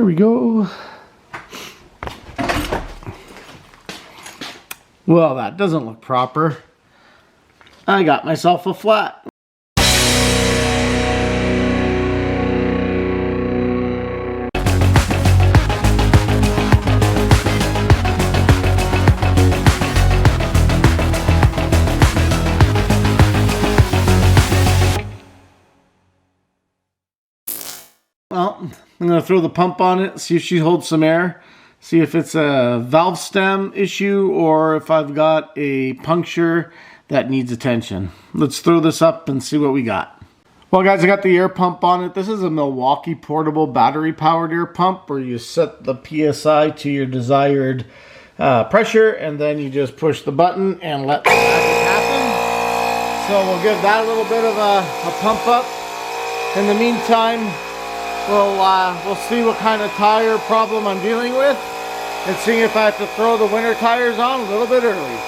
There we go. Well, that doesn't look proper. I got myself a flat. Well, I'm going to throw the pump on it, see if she holds some air, see if it's a valve stem issue or if I've got a puncture that needs attention. Let's throw this up and see what we got. Well guys, I got the air pump on it. This is a Milwaukee portable battery powered air pump where you set the PSI to your desired pressure and then you just push the button and let the magic happen. So we'll give that a little bit of a pump up. In the meantime, we'll see what kind of tire problem I'm dealing with and see if I have to throw the winter tires on a little bit early.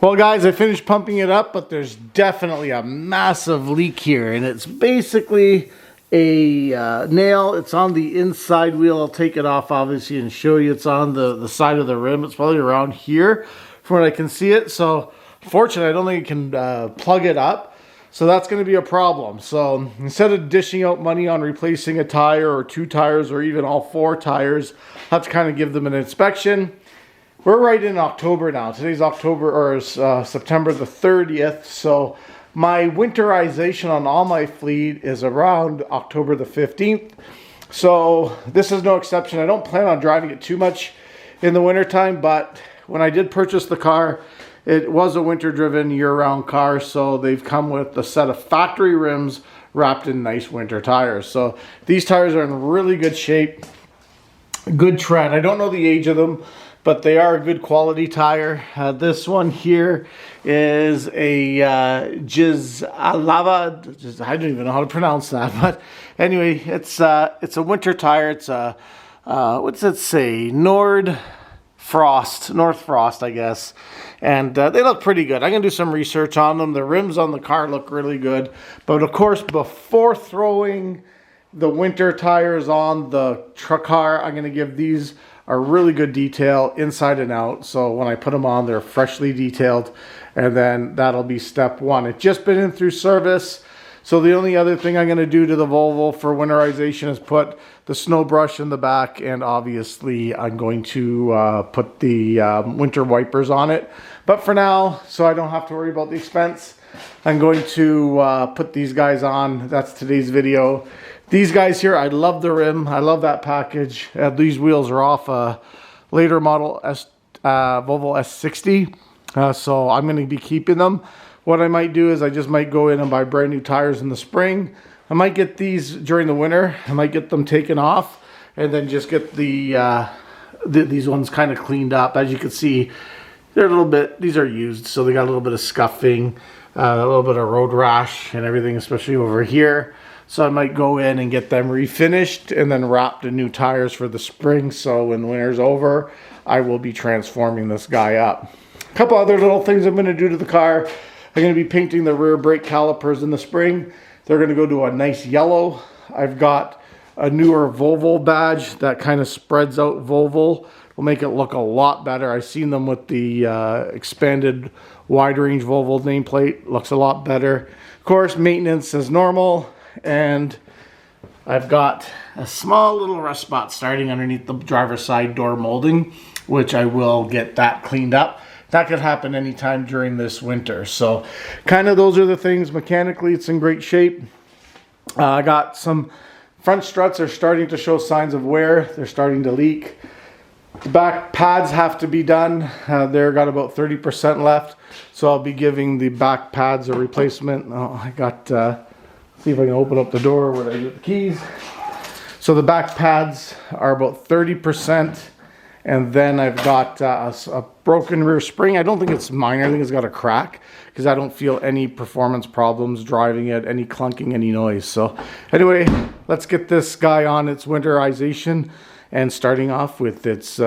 Well guys, I finished pumping it up, but there's definitely a massive leak here, and it's basically a nail. It's on the inside wheel. I'll take it off obviously and show you. It's on the side of the rim. It's probably around here from what I can see it. So fortunately, I don't think I can plug it up. So that's going to be a problem. So instead of dishing out money on replacing a tire or 2 tires or even all 4 tires, I have to kind of give them an inspection. We're right in October now. Today's September the 30th. So my winterization on all my fleet is around October the 15th. So this is no exception. I don't plan on driving it too much in the wintertime, but when I did purchase the car, it was a winter-driven, year-round car, so they've come with a set of factory rims wrapped in nice winter tires. So these tires are in really good shape, good tread. I don't know the age of them, but they are a good quality tire. This one here is a Gislava. I don't even know how to pronounce that, but anyway, it's a winter tire. It's a what's it say? North Frost, I guess. And they look pretty good. I'm going to do some research on them. The rims on the car look really good. But of course, before throwing the winter tires on the car, I'm going to give these a really good detail inside and out. So when I put them on, they're freshly detailed. And then that'll be step 1. It's just been in through service. So the only other thing I'm going to do to the Volvo for winterization is put the snow brush in the back, and obviously I'm going to put the winter wipers on it. But for now, so I don't have to worry about the expense, I'm going to put these guys on. That's today's video. These guys here, I love the rim. I love that package. These wheels are off a later model Volvo S40. So I'm going to be keeping them. What I might do is I just might go in and buy brand new tires in the spring. I might get these during the winter. I might get them taken off and then just get these ones kind of cleaned up. As you can see, they're a little bit, these are used, so they got a little bit of scuffing, a little bit of road rash and everything, especially over here. So I might go in and get them refinished and then wrapped in new tires for the spring. So when the winter's over, I will be transforming this guy up. A couple other little things I'm going to do to the car. I'm going to be painting the rear brake calipers in the spring. They're going to go to a nice yellow. I've got a newer Volvo badge that kind of spreads out Volvo. Will make it look a lot better. I've seen them with the expanded wide range Volvo nameplate. Looks a lot better. Of course, maintenance as normal. And I've got a small little rust spot starting underneath the driver's side door molding, which I will get that cleaned up. That could happen anytime during this winter. So kind of those are the things. Mechanically, it's in great shape. I got some front struts are starting to show signs of wear. They're starting to leak. The back pads have to be done. They're got about 30% left. So I'll be giving the back pads a replacement. Oh, I got, see if I can open up the door where I get the keys. So the back pads are about 30%. And then I've got a broken rear spring. I don't think it's minor. I think it's got a crack because I don't feel any performance problems driving it, any clunking, any noise. So anyway, let's get this guy on its winterization and starting off with its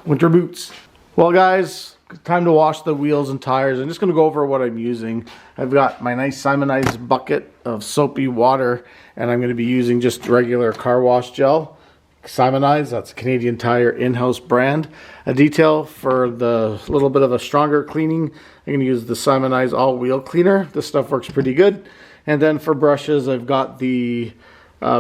winter boots. Well guys, time to wash the wheels and tires. I'm just going to go over what I'm using. I've got my nice Simonized bucket of soapy water, and I'm going to be using just regular car wash gel. Simonize, that's a Canadian Tire in-house brand. A detail for the little bit of a stronger cleaning, I'm going to use the Simonize all-wheel cleaner. This stuff works pretty good. And then for brushes, I've got the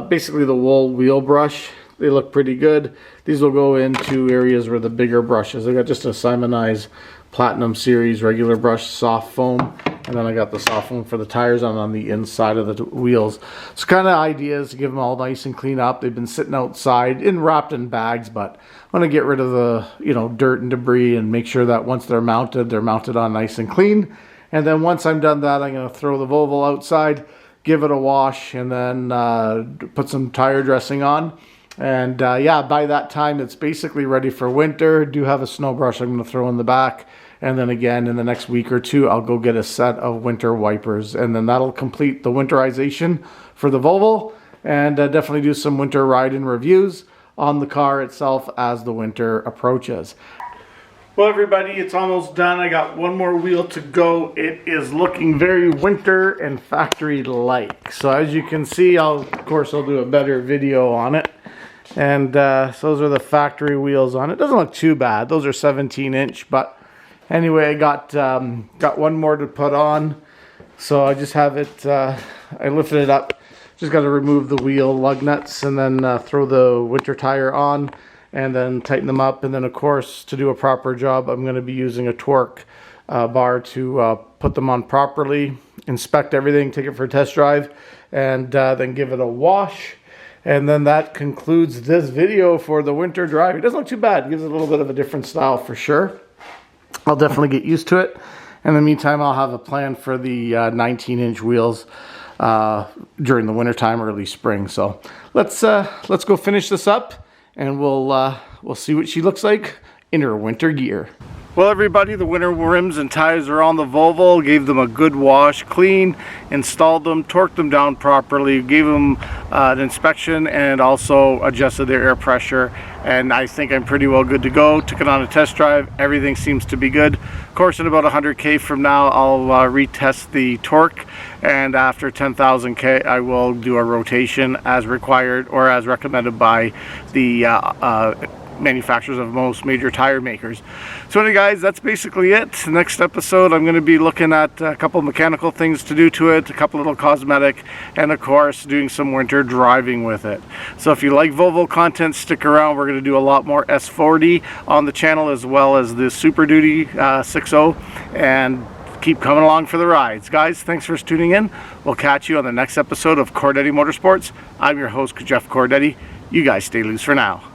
basically the wool wheel brush. They look pretty good. These will go into areas where the bigger brushes. I got just a Simonize Platinum Series regular brush, soft foam, and then I got the soft foam for the tires on the inside of the wheels. So kind of ideas to give them all nice and clean up. They've been sitting outside wrapped in bags, but I want to get rid of the dirt and debris and make sure that once they're mounted on nice and clean. And then once I'm done that, I'm going to throw the Volvo outside, give it a wash, and then put some tire dressing on. And yeah, by that time it's basically ready for winter. Do have a snow brush I'm going to throw in the back, and then again in the next week or two I'll go get a set of winter wipers, and then that'll complete the winterization for the Volvo, and definitely do some winter ride-in reviews on the car itself as the winter approaches. Well, everybody, it's almost done. I got one more wheel to go. It is looking very winter and factory-like. So as you can see, of course I'll do a better video on it. And so those are the factory wheels on it. Doesn't look too bad. Those are 17-inch, but anyway, I got one more to put on. So I just have it, I lifted it up. Just got to remove the wheel lug nuts and then throw the winter tire on and then tighten them up. And then of course, to do a proper job, I'm going to be using a torque bar to put them on properly, inspect everything, take it for a test drive, and then give it a wash. And then that concludes this video for the winter drive. It doesn't look too bad. It gives it a little bit of a different style for sure. I'll definitely get used to it. In the meantime, I'll have a plan for the 19-inch wheels during the winter time, early spring. So let's go finish this up, and we'll see what she looks like in her winter gear. Well, everybody, the winter rims and tires are on the Volvo. Gave them a good wash, clean, installed them, torqued them down properly, gave them an inspection, and also adjusted their air pressure. And I think I'm pretty well good to go. Took it on a test drive. Everything seems to be good. Of course, in about 100K from now, I'll retest the torque. And after 10,000K, I will do a rotation as required or as recommended by the manufacturers of most major tire makers. So anyway, guys, that's basically it. The next episode, I'm going to be looking at a couple mechanical things to do to it, a couple little cosmetic, and of course doing some winter driving with it. So if you like Volvo content, stick around. We're going to do a lot more S40 on the channel, as well as the Super Duty 6.0, and keep coming along for the rides. Guys, thanks for tuning in. We'll catch you on the next episode of Cordetti Motorsports. I'm your host, Jeff Cordetti. You guys stay loose for now.